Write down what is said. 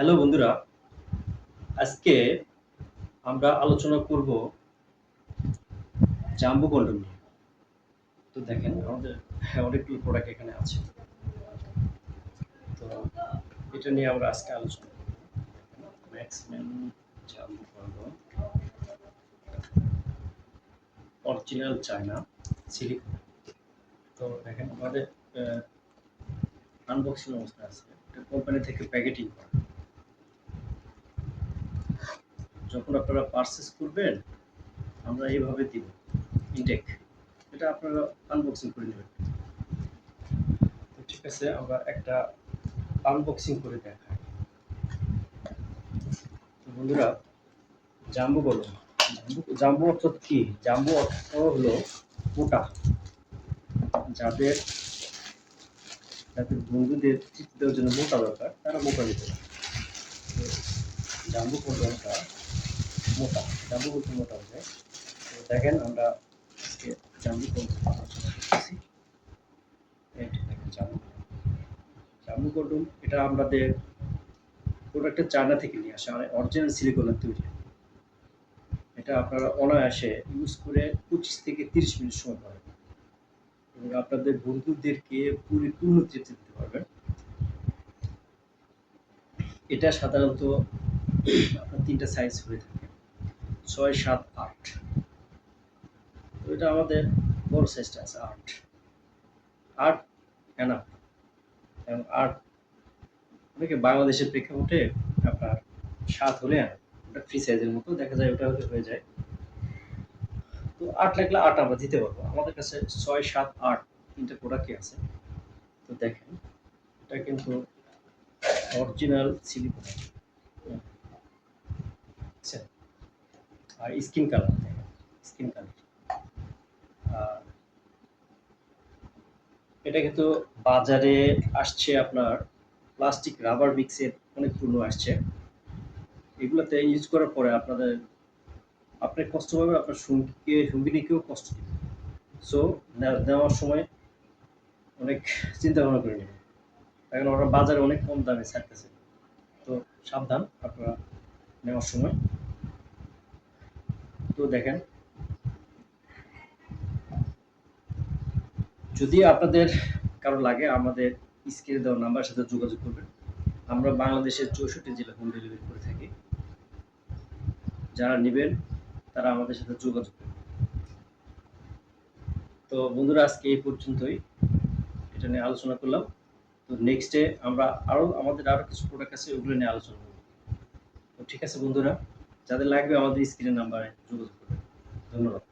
Hello বন্ধুরা, আজকে আমরা আলোচনা করব জাম্বো কন্ডম নিয়ে। তো দেখেন আমাদের অনেকগুলো প্রোডাক্ট এখানে আছে। তো এটা নিয়ে আমরা আজকে আলোচনা করব। Maxman jumbo condom original China silicone. তো দেখেন আমাদের আনবক্সিং অবস্থা আছে। এটা কোম্পানি থেকে প্যাকেটিং করা। যখন আপনারা পারচেজ করবেন আমরা এইভাবে দিব ইনটেক। এটা আপনারা আনবক্সিং করে নেবেন। তো ঠিক আছে, আমরা একটা আনবক্সিং করে দেখাই। তো বন্ধুরা, জাম্বো বলো। জাম্বো অর্থ কি? জাম্বো অর্থ হলো মোটা। যাদের যাদের বন্ধুদের তৃপ্তি দেওয়ার জন্য মোটা দরকার তারা মোটা নিতে পারে। তো জাম্বো কন্ডমটা মোটা। জাম্বো বলতে মোটা হয়ে যায়। তো দেখেন আমরা আজকে জাম্বো কন্ডম আলোচনা করতেছি। এইটা দেখেন জাম্বো কন্ডম। এটা আমাদের প্রোডাক্টটা চায়না থেকে নিয়ে আসা, মানে অরিজিনাল সিলিকনের তৈরি। এটা আপনারা অনায়াসে ইউজ করে 25 থেকে 30 মিনিট সময় পাবেন এবং আপনাদের বন্ধুদেরকে পরিপূর্ণ তৃপ্তি দিতে পারবেন। এটা সাধারণত আপনার ৩ টা সাইজ হয়ে থাকে, ৬, ৭, ৮। তো এটা আমাদের বড় সাইজটা আছে ৮। ৮ এনাফ। এবং ৮ অনেকে বাংলাদেশের প্রেক্ষাপটে আপনার ৭ হলে ওটা ফ্রি সাইজের মতো দেখা যায়, ওটা হতে হয়ে যায়। তো ৮ লাগলে ৮ আমরা দিতে পারবো। আমাদের কাছে ৬, ৭, ৮ ৩ টা প্রোডাক্টই আছে। তো দেখেন এটা কিন্তু অরিজিনাল সিলিকন। আচ্ছা, আর স্কিন কালার দেখেন, স্কিন কালার। এটা কিন্তু বাজারে আসছে আপনার প্লাস্টিক রাবার মিক্সের অনেক পণ্য আসছে। এগুলোতে ইউজ করার পরে আপনার কষ্ট পাবে, আপনার সঙ্গিনীকেও কষ্ট দিবে। সো নেওয়ার সময় অনেক চিন্তা ভাবনা করে নেবেন, কারণ ওরা বাজারে অনেক কম দামে ছাড়তেছে। তো সাবধান আপনারা নেওয়ার সময়। তো দেখেন, যদি আপনাদের কারো লাগে আমাদের স্ক্রিনে দেওয়া নাম্বারের সাথে যোগাযোগ করবেন। আমরা বাংলাদেশের ৬৪ জেলা হোম ডেলিভারি করে থাকি। যারা নেবেন তারা আমাদের সাথে যোগাযোগ করবেন। তো বন্ধুরা, আজকে এই পর্যন্তই। এটা নিয়ে আলোচনা করলাম। তো নেক্সটে আমরা আমাদের আরো কিছু প্রোডাক্ট আছে, ওগুলো নিয়ে আলোচনা করব। তো ঠিক আছে বন্ধুরা, যাদের লাগবে আমাদের স্ক্রিনের নাম্বারে যোগাযোগ করবেন। ধন্যবাদ।